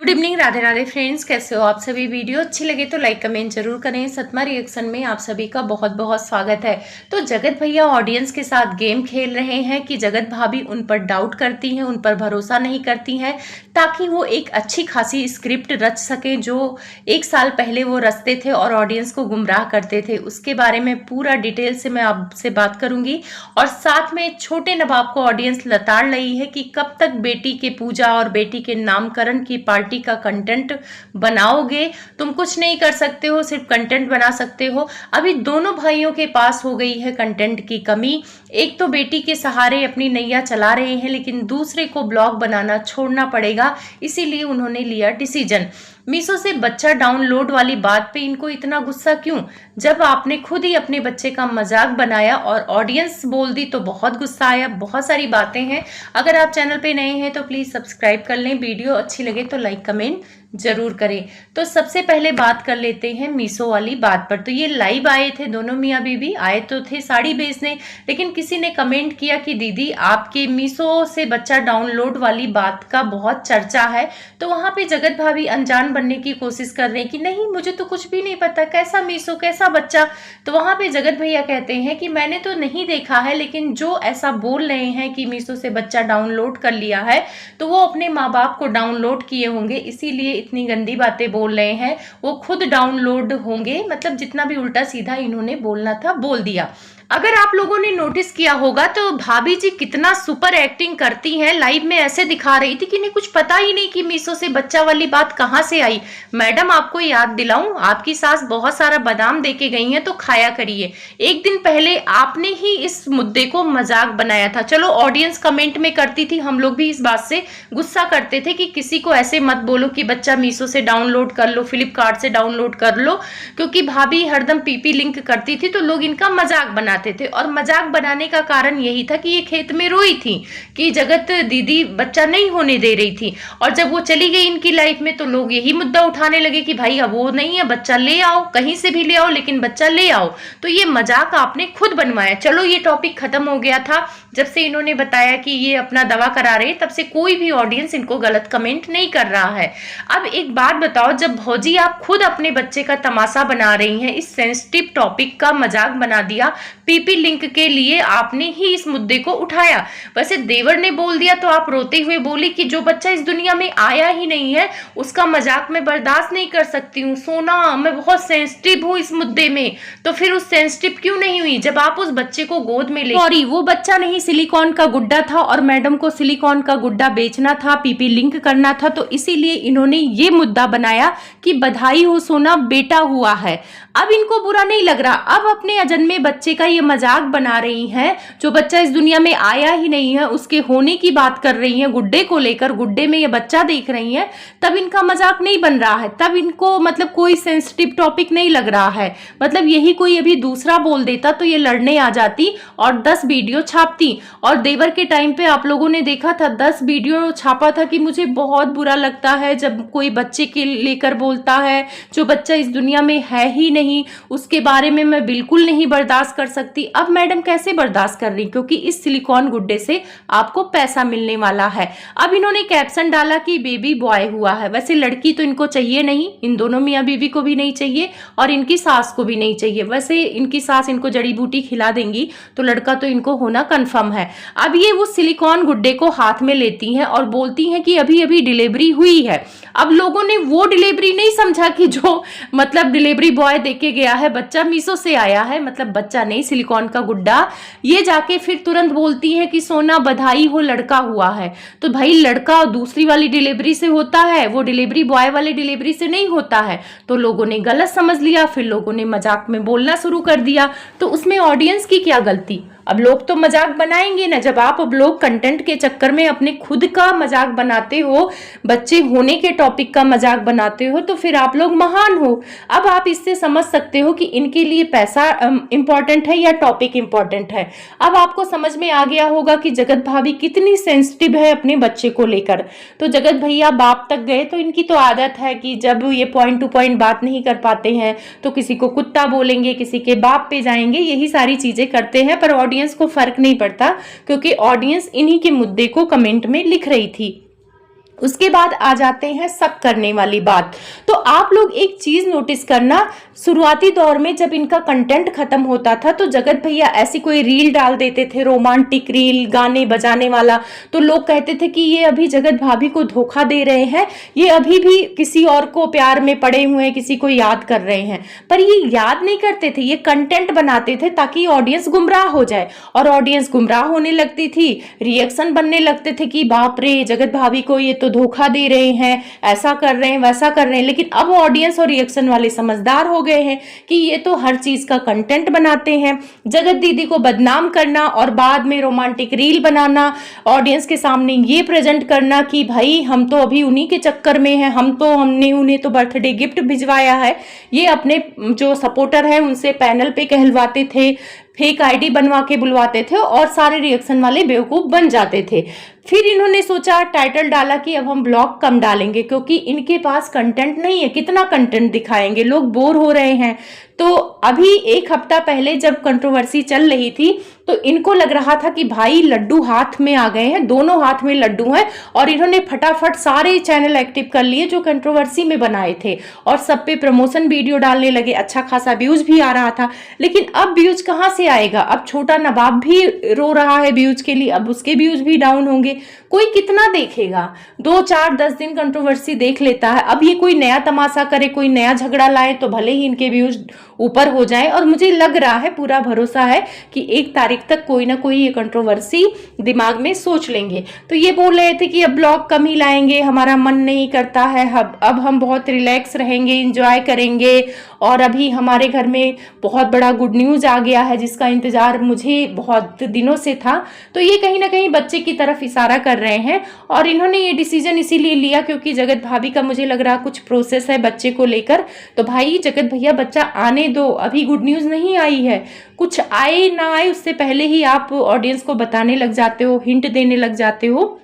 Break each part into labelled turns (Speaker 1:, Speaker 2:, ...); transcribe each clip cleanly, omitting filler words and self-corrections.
Speaker 1: Good evening, Radhe Radhe friends. कैसे हो आप सभी? वीडियो अच्छी लगे तो लाइक कमेंट जरूर करें। सतमा रिएक्शन में आप सभी का बहुत बहुत स्वागत है। तो जगत भैया ऑडियंस के साथ गेम खेल रहे हैं कि जगत भाभी उन पर डाउट करती हैं, उन पर भरोसा नहीं करती हैं, ताकि वो एक अच्छी खासी स्क्रिप्ट रच सके जो 1 साल पहले वो रचते थे और ऑडियंस को गुमराह करते थे। उसके बारे में पूरा डिटेल से मैं आपसे बात करूंगी और साथ में छोटे नवाब को ऑडियंस लताड़ रही है कि कब तक बेटी के पूजा और बेटी के नामकरण की पार्टी का कंटेंट बनाओगे। तुम कुछ नहीं कर सकते हो, सिर्फ कंटेंट बना सकते हो। अभी दोनों भाइयों के पास हो गई है कंटेंट की कमी। एक तो बेटी के सहारे अपनी नैया चला रहे हैं, लेकिन दूसरे को ब्लॉग बनाना छोड़ना पड़ेगा, इसीलिए उन्होंने लिया डिसीजन। मीशो से बच्चा डाउनलोड वाली बात पे इनको इतना गुस्सा क्यों, जब आपने खुद ही अपने बच्चे का मजाक बनाया और ऑडियंस बोल दी तो बहुत गुस्सा आया। बहुत सारी बातें हैं। अगर आप चैनल पे नए हैं तो प्लीज सब्सक्राइब कर लें। वीडियो अच्छी लगे तो लाइक कमेंट जरूर करें। तो सबसे पहले बात कर लेते हैं मीशो वाली बात पर। तो ये लाइव आए थे, दोनों मियाँ बीवी आए तो थे साड़ी बेचने, लेकिन किसी ने कमेंट किया कि दीदी आपके मीशो से बच्चा डाउनलोड वाली बात का बहुत चर्चा है। तो वहां पे जगत भाभी अनजान बनने की कोशिश कर रहे हैं कि नहीं मुझे तो कुछ भी नहीं पता, कैसा मीशो कैसा बच्चा। तो वहां पे जगत भैया कहते हैं कि मैंने तो नहीं देखा है, लेकिन जो ऐसा बोल रहे हैं कि मीशो से बच्चा डाउनलोड कर लिया है तो वो अपने माँ बाप को डाउनलोड किए होंगे, इसीलिए इतनी गंदी बातें बोल रहे हैं। वो खुद डाउनलोड होंगे, मतलब जितना भी उल्टा सीधा इन्होंने बोलना था बोल दिया। अगर आप लोगों ने नोटिस किया होगा तो भाभी जी कितना सुपर एक्टिंग करती हैं। लाइव में ऐसे दिखा रही थी कि इन्हें कुछ पता ही नहीं कि मीशो से बच्चा वाली बात कहां से आई। मैडम आपको याद दिलाऊं, आपकी सास बहुत सारा बादाम दे के गई हैं तो खाया करिए। एक दिन पहले आपने ही इस मुद्दे को मजाक बनाया था। चलो ऑडियंस कमेंट में करती थी, हम लोग भी इस बात से गुस्सा करते थे कि किसी को ऐसे मत बोलो कि बच्चा मीशो से डाउनलोड कर लो, फ्लिपकार्ट से डाउनलोड कर लो, क्योंकि भाभी हरदम पीपी लिंक करती थी तो लोग इनका मजाक बनाते थे। और मजाक बनाने का कारण यही था कि ये खेत में रोई थी कि जगत दीदी बच्चा नहीं होने दे रही थी, और जब वो चली गई इनकी लाइफ में तो लोग यही मुद्दा उठाने लगे कि भाई अब वो नहीं है, बच्चा ले आओ, कहीं से भी ले आओ लेकिन बच्चा ले आओ। तो ये मजाक आपने खुद बनवाया। चलो ये टॉपिक खत्म हो गया था जब से इन्होंने बताया कि ये अपना दवा करा रहे हैं, तब से कोई भी ऑडियंस इनको गलत कमेंट नहीं कर रहा है। अब एक बात बताओ, जब भौजी आप खुद अपने बच्चे का तमाशा बना रही हैं, इस सेंसिटिव टॉपिक का मजाक बना दिया, पीपी लिंक के लिए आपने ही इस मुद्दे को उठाया। वैसे देवर ने बोल दिया तो आप रोते हुए बोली कि जो बच्चा इस दुनिया में आया ही नहीं है उसका मजाक मैं बर्दाश्त नहीं कर सकती हूँ। सोना मैं बहुत सेंसिटिव हूँ इस मुद्दे में। तो फिर उस सेंसिटिव क्यों नहीं हुई जब आप उस बच्चे को गोद में ले? सॉरी, वो बच्चा नहीं, सिलिकॉन का गुड्डा था और मैडम को सिलिकॉन का गुड्डा बेचना था, पीपी लिंक करना था, तो इसीलिए इन्होंने ये मुद्दा बनाया कि बधाई हो सोना, बेटा हुआ है। अब इनको बुरा नहीं लग रहा। अब अपने अजन्मे बच्चे का ये मजाक बना रही हैं, जो बच्चा इस दुनिया में आया ही नहीं है उसके होने की बात कर रही हैं, गुड्डे को लेकर, गुड्डे में ये बच्चा देख रही हैं, तब इनका मजाक नहीं बन रहा है। तब इनको मतलब कोई सेंसिटिव टॉपिक नहीं लग रहा है। मतलब यही कोई अभी दूसरा बोल देता तो ये लड़ने आ जाती और 10 वीडियो छापती। और देवर के टाइम पे आप लोगों ने देखा था 10 वीडियो छापा था कि मुझे बहुत बुरा लगता है जब कोई बच्चे के लेकर बोलता है, जो बच्चा इस दुनिया में है ही नहीं उसके बारे में मैं बिल्कुल नहीं बर्दाश्त कर सकती। अब मैडम कैसे बर्दाश्त कर रही, क्योंकि इस सिलिकॉन गुड्डे से आपको पैसा मिलने वाला है। अब इन्होंने कैप्शन डाला कि बेबी बॉय हुआ है। वैसे लड़की तो इनको चाहिए नहीं, इन दोनों मियाँ बीवी को भी नहीं चाहिए और इनकी सास को भी नहीं चाहिए। वैसे इनकी सास इनको जड़ी बूटी खिला देंगी तो लड़का तो इनको होना कंफर्म है। अब ये वो सिलिकॉन गुड्डे को हाथ में लेती हैं और बोलती हैं कि अभी अभी डिलीवरी हुई है। अब लोगों ने वो डिलीवरी नहीं समझा कि जो मतलब डिलीवरी बॉय देके गया है, बच्चा मीशो से आया है, मतलब बच्चा नहीं सिलिकॉन का गुड्डा। ये जाके फिर तुरंत बोलती है कि सोना बधाई हो, लड़का हुआ है। तो भाई लड़का दूसरी वाली डिलीवरी से होता है, वो डिलीवरी बॉय वाले डिलीवरी से नहीं होता है। तो लोगों ने गलत समझ लिया, फिर लोगों ने मजाक में बोलना शुरू कर दिया। तो उसमें ऑडियंस की क्या गलती? अब लोग तो मजाक बनाएंगे ना। जब आप अब लोग कंटेंट के चक्कर में अपने खुद का मजाक बनाते हो, बच्चे होने के टॉपिक का मजाक बनाते हो, तो फिर आप लोग महान हो। अब आप इससे समझ सकते हो कि इनके लिए पैसा इंपॉर्टेंट है या टॉपिक इंपॉर्टेंट है। अब आपको समझ में आ गया होगा कि जगत भाभी कितनी सेंसिटिव है अपने बच्चे को लेकर। तो जगत भैया बाप तक गए तो इनकी तो आदत है कि जब ये पॉइंट टू पॉइंट बात नहीं कर पाते हैं तो किसी को कुत्ता बोलेंगे, किसी के बाप पे जाएंगे, यही सारी चीजें करते हैं। पर ऑडियंस को फर्क नहीं पड़ता, क्योंकि ऑडियंस इन्हीं के मुद्दे को कमेंट में लिख रही थी। उसके बाद आ जाते हैं शक करने वाली बात। तो आप लोग एक चीज नोटिस करना, शुरुआती दौर में जब इनका कंटेंट खत्म होता था तो जगत भैया ऐसी कोई रील डाल देते थे, रोमांटिक रील, गाने बजाने वाला, तो लोग कहते थे कि ये अभी जगत भाभी को धोखा दे रहे हैं, ये अभी भी किसी और को प्यार में पड़े हुए हैं, किसी को याद कर रहे हैं। पर ये याद नहीं करते थे, ये कंटेंट बनाते थे ताकि ऑडियंस गुमराह हो जाए, और ऑडियंस गुमराह होने लगती थी, रिएक्शन बनने लगते थे कि बाप रे जगत भाभी को ये तो धोखा दे रहे हैं, ऐसा कर रहे हैं, वैसा कर रहे हैं। लेकिन अब ऑडियंस और रिएक्शन वाले समझदार हो गए हैं कि ये तो हर चीज का कंटेंट बनाते हैं। जगत दीदी को बदनाम करना और बाद में रोमांटिक रील बनाना, ऑडियंस के सामने ये प्रेजेंट करना कि भाई हम तो अभी उन्हीं के चक्कर में हैं, हमने उन्हें तो बर्थडे गिफ्ट भिजवाया है। ये अपने जो सपोर्टर हैं उनसे पैनल पे कहलवाते थे, फेक आईडी बनवा के बुलवाते थे और सारे रिएक्शन वाले बेवकूफ बन जाते थे। फिर इन्होंने सोचा, टाइटल डाला कि अब हम ब्लॉग कम डालेंगे क्योंकि इनके पास कंटेंट नहीं है, कितना कंटेंट दिखाएंगे, लोग बोर हो रहे हैं। तो अभी एक हफ्ता पहले जब कंट्रोवर्सी चल रही थी तो इनको लग रहा था कि भाई लड्डू हाथ में आ गए हैं, दोनों हाथ में लड्डू हैं, और इन्होंने फटाफट सारे चैनल एक्टिव कर लिए जो कंट्रोवर्सी में बनाए थे और सब पे प्रमोशन वीडियो डालने लगे। अच्छा खासा व्यूज भी आ रहा था, लेकिन अब व्यूज कहाँ से आएगा? अब छोटा नवाब भी रो रहा है व्यूज के लिए, अब उसके व्यूज भी डाउन होंगे। कोई कितना देखेगा? 2 4 10 दिन कंट्रोवर्सी देख लेता है। अब ये कोई नया तमाशा करे, कोई नया झगड़ा लाए तो भले ही इनके व्यूज ऊपर हो जाए, और मुझे लग रहा है, पूरा भरोसा है कि 1 तारीख तक कोई ना कोई ये कंट्रोवर्सी दिमाग में सोच लेंगे। तो ये बोल रहे थे कि अब ब्लॉग कम ही लाएंगे, हमारा मन नहीं करता है, अब हम बहुत रिलैक्स रहेंगे, इंजॉय करेंगे, और अभी हमारे घर में बहुत बड़ा गुड न्यूज आ गया है जिसका इंतजार मुझे बहुत दिनों से था। तो ये कहीं ना कहीं बच्चे की तरफ इशारा कर रहे हैं, और इन्होंने ये डिसीजन इसीलिए लिया क्योंकि जगत भाभी का मुझे लग रहा कुछ प्रोसेस है बच्चे को लेकर। तो भाई जगत भैया बच्चा आने दो, अभी गुड न्यूज नहीं आई है, कुछ आए ना आए उससे पहले ही आप ऑडियंस को बताने लग जाते हो, हिंट देने लग जाते हो।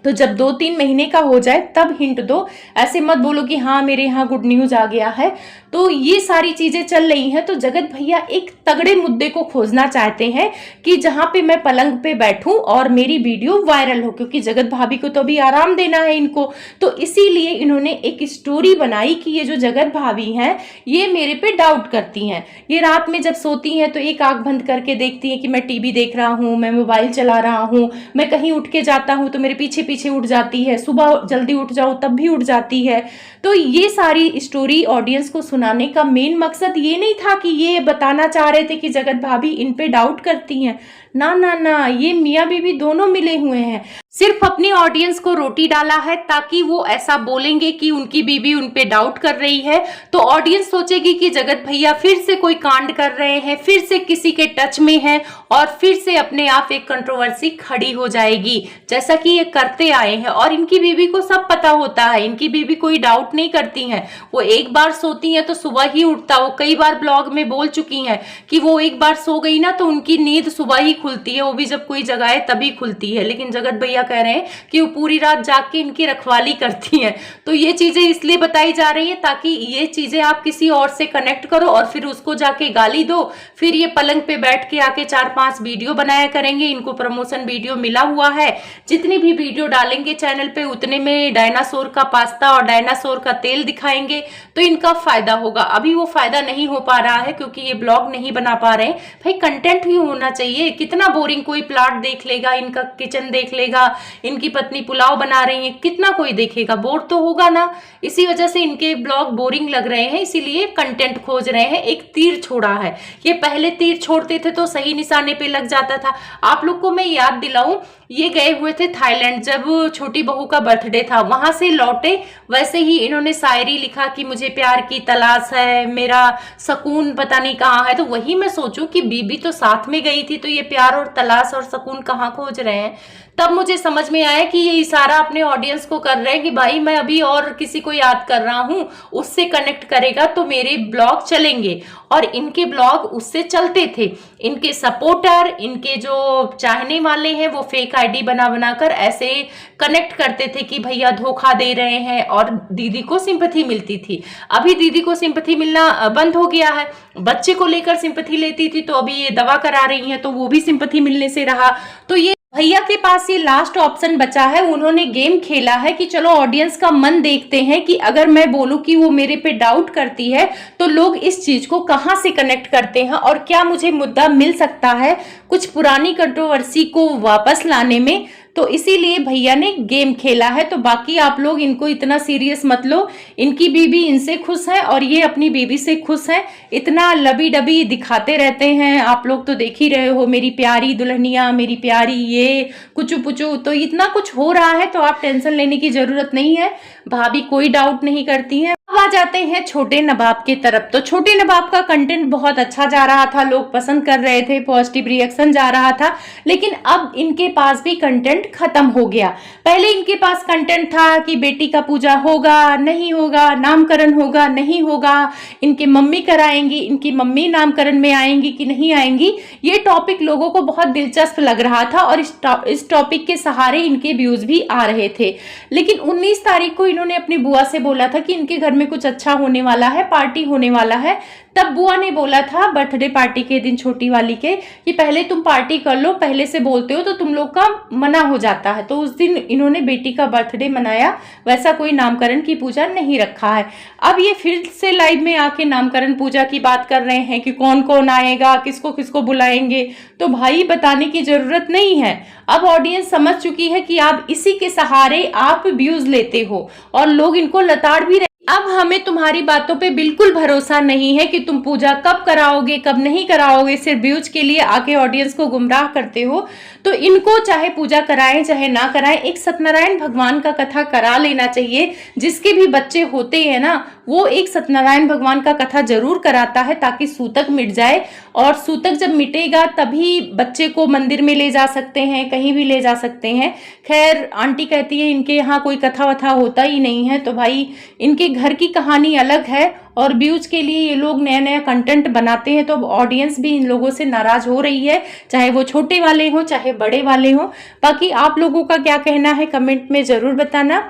Speaker 1: तो जब 2-3 महीने का हो जाए तब हिंट दो, ऐसे मत बोलो कि हाँ मेरे यहाँ गुड न्यूज आ गया है। तो ये सारी चीजें चल रही हैं। तो जगत भैया एक तगड़े मुद्दे को खोजना चाहते हैं कि जहां पे मैं पलंग पे बैठूं और मेरी वीडियो वायरल हो, क्योंकि जगत भाभी को तो अभी आराम देना है इनको। तो इसीलिए इन्होंने एक स्टोरी बनाई कि ये जो जगत भाभी हैं ये मेरे पे डाउट करती हैं। ये रात में जब सोती हैं तो एक आंख बंद करके देखती हैं कि मैं टीवी देख रहा हूँ, मैं मोबाइल चला रहा हूँ, मैं कहीं उठ के जाता हूँ तो मेरे पीछे पीछे उठ जाती है, सुबह जल्दी उठ जाऊं तब भी उठ जाती है। तो ये सारी स्टोरी ऑडियंस को सुनाने का मेन मकसद ये नहीं था कि ये बताना चाह रहे थे कि जगत भाभी इन पे डाउट करती हैं। ना ना ना, ये मियाँ बीवी दोनों मिले हुए हैं, सिर्फ अपनी ऑडियंस को रोटी डाला है ताकि वो ऐसा बोलेंगे कि उनकी बीवी उन पे डाउट कर रही है, तो ऑडियंस सोचेगी कि जगत भैया फिर से कोई कांड कर रहे हैं, फिर से किसी के टच में है, और फिर से अपने आप एक कंट्रोवर्सी खड़ी हो जाएगी जैसा कि ये करते आए हैं। और इनकी बीवी को सब पता होता है, इनकी बीवी कोई डाउट नहीं करती हैं। वो एक बार सोती हैं तो सुबह ही उठता, वो कई बार ब्लॉग में बोल चुकी हैं कि वो एक बार सो गई ना तो उनकी नींद सुबह ही खुलती है, वो भी जब कोई जगाए तभी खुलती है। लेकिन जगत भैया कह रहे हैं कि वो पूरी रात जाग के इनकी रखवाली करती हैं। तो ये चीजें इसलिए बताई जा रही है ताकि ये चीजें आप किसी और से कनेक्ट करो और फिर उसको जाके गाली दो, फिर ये पलंग पे बैठ के आके 4-5 वीडियो बनाया करेंगे। इनको प्रमोशन वीडियो मिला हुआ है, जितनी भी वीडियो डालेंगे चैनल पे उतने में डायनासोर का पास्ता और डायनासोर का तेल दिखाएंगे, तो इनका फायदा होगा। अभी वो फायदा नहीं हो पा रहा है क्योंकि ये ब्लॉग नहीं बना पा रहे हैं। भाई कंटेंट भी होना चाहिए, कितना बोरिंग कोई प्लॉट देख लेगा, इनका किचन देख लेगा, इनकी पत्नी पुलाव बना रही है, कितना कोई देखेगा, बोर तो होगा ना। इसी वजह से इनके ब्लॉग बोरिंग लग रहे हैं, इसीलिए कंटेंट खोज रहे हैं। एक तीर छोड़ा है, ये पहले तीर छोड़ते थे तो सही निशाने पे लग जाता था। आप लोग को मैं याद दिलाऊं, ये गए हुए थे थाईलैंड, जब छोटी बहू का बर्थडे था, वहां से लौटे वैसे ही इन्होंने शायरी लिखा कि मुझे प्यार की तलाश है, मेरा सुकून पता नहीं कहाँ है। तो वही मैं सोचूं कि बीबी तो साथ में गई थी, तो ये प्यार और तलाश और सुकून कहाँ खोज रहे हैं। तब मुझे समझ में आया कि ये इशारा अपने ऑडियंस को कर रहे हैं कि भाई मैं अभी और किसी को याद कर रहा हूं, उससे कनेक्ट करेगा तो मेरे ब्लॉग चलेंगे। और इनके ब्लॉग उससे चलते थे। इनके सपोर्टर, इनके जो चाहने वाले हैं वो फेक आईडी बना बनाकर ऐसे कनेक्ट करते थे कि भैया धोखा दे रहे हैं, और दीदी को सिंपैथी मिलती थी। अभी दीदी को सिंपैथी मिलना बंद हो गया है। बच्चे को लेकर सिंपैथी लेती थी, तो अभी ये दवा करा रही हैं तो वो भी सिंपैथी मिलने से रहा। तो ये भैया के पास ये लास्ट ऑप्शन बचा है। उन्होंने गेम खेला है कि चलो ऑडियंस का मन देखते हैं कि अगर मैं बोलूं कि वो मेरे पे डाउट करती है तो लोग इस चीज को कहां से कनेक्ट करते हैं और क्या मुझे मुद्दा मिल सकता है कुछ पुरानी कंट्रोवर्सी को वापस लाने में। तो इसीलिए भैया ने गेम खेला है। तो बाकी आप लोग इनको इतना सीरियस मत लो, इनकी बीबी इनसे खुश है और ये अपनी बीबी से खुश है। इतना लबी डबी दिखाते रहते हैं, आप लोग तो देख ही रहे हो, मेरी प्यारी दुल्हनिया, मेरी प्यारी ये कुचू पुचू, तो इतना कुछ हो रहा है तो आप टेंशन लेने की जरूरत नहीं है। भाभी कोई डाउट नहीं करती हैं। अब आ जाते हैं छोटे नवाब की तरफ। तो छोटे नवाब का कंटेंट बहुत अच्छा जा रहा था, लोग पसंद कर रहे थे, पॉजिटिव रिएक्शन जा रहा था, लेकिन अब इनके पास भी कंटेंट खत्म हो गया। पहले इनके पास कंटेंट था कि बेटी का पूजा होगा नहीं होगा, नामकरण होगा नहीं होगा, इनकी मम्मी कराएंगी, इनकी मम्मी नामकरण में आएंगी कि नहीं आएंगी। ये टॉपिक लोगों को बहुत दिलचस्प लग रहा था और इस टॉपिक के सहारे इनके व्यूज भी आ रहे थे। लेकिन 19 तारीख को इन्होंने अपनी बुआ से बोला था कि इनके घर में कुछ अच्छा होने वाला है, पार्टी होने वाला है। तब बुआ ने बोला था बर्थडे पार्टी के दिन छोटी वाली के कि पहले तुम पार्टी कर लो, पहले से बोलते हो तो तुम लोग का मना हो जाता है। तो उस दिन इन्होंने बेटी का बर्थडे मनाया, वैसा कोई नामकरण की पूजा नहीं रखा है। अब ये फिर से लाइव में आके नामकरण पूजा की बात कर रहे हैं कि कौन कौन आएगा, किसको किसको बुलाएंगे। तो भाई बताने की जरूरत नहीं है, अब ऑडियंस समझ चुकी है कि आप इसी के सहारे आप व्यूज लेते हो और लोग इनको लताड़ भी। अब हमें तुम्हारी बातों पे बिल्कुल भरोसा नहीं है कि तुम पूजा कब कराओगे कब नहीं कराओगे, सिर्फ व्यूज के लिए आके ऑडियंस को गुमराह करते हो। तो इनको चाहे पूजा कराएं चाहे ना कराएं, एक सत्यनारायण भगवान का कथा करा लेना चाहिए। जिसके भी बच्चे होते हैं ना, वो एक सत्यनारायण भगवान का कथा जरूर कराता है ताकि सूतक मिट जाए, और सूतक जब मिटेगा तभी बच्चे को मंदिर में ले जा सकते हैं, कहीं भी ले जा सकते हैं। खैर आंटी कहती है इनके यहाँ कोई कथा वथा होता ही नहीं है। तो भाई इनके घर की कहानी अलग है और व्यूज के लिए ये लोग नया नया कंटेंट बनाते हैं, तो अब ऑडियंस भी इन लोगों से नाराज हो रही है, चाहे वो छोटे वाले हों चाहे बड़े वाले हों। बाकी आप लोगों का क्या कहना है कमेंट में जरूर बताना।